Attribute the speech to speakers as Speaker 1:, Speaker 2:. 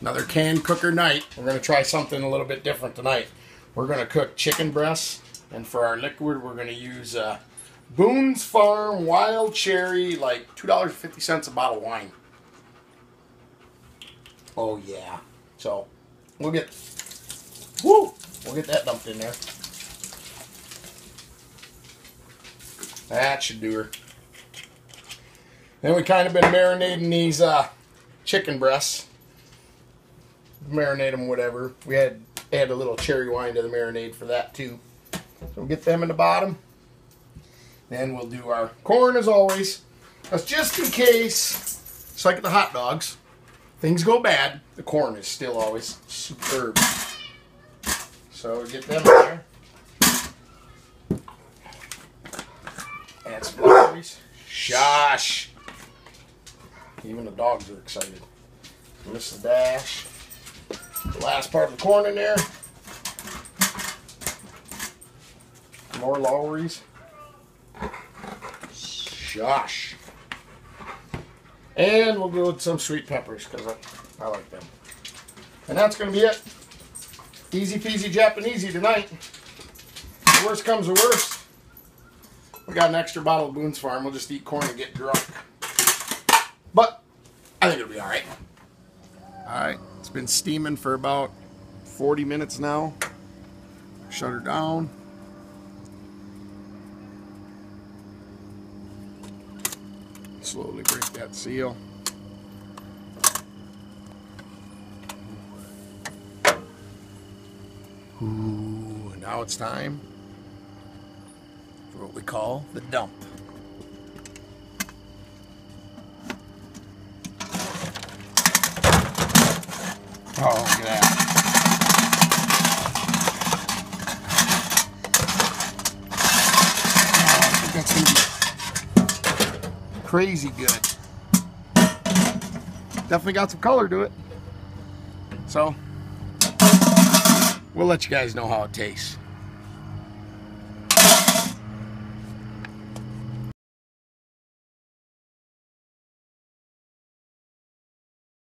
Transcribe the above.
Speaker 1: Another can cooker night. We're going to try something a little bit different tonight. We're going to cook chicken breasts, and for our liquid, we're going to use Boone's Farm Wild Cherry, like $2.50 a bottle of wine. Oh yeah. So we'll get that dumped in there. That should do her. Then we kind of been marinating these chicken breasts. Marinate them, whatever. We had add a little cherry wine to the marinade for that too. So we'll get them in the bottom. Then we'll do our corn as always. That's just in case, it's like the hot dogs. Things go bad, the corn is still always superb. So get them in there. Add some berries. Shush! Even the dogs are excited. Miss the dash. The last part of the corn in there. More Lawry's. Shush! And we'll go with some sweet peppers because I like them. And that's going to be it. Easy peasy Japanesey tonight. The worst comes to worst. We got an extra bottle of Boone's Farm. We'll just eat corn and get drunk. But I think it'll be alright. Alright, it's been steaming for about 40 minutes now. Shut her down. Slowly break that seal. Ooh, now it's time for what we call the dump. Oh, look at that. Oh, I think that's going to be crazy good. Definitely got some color to it. So, we'll let you guys know how it tastes.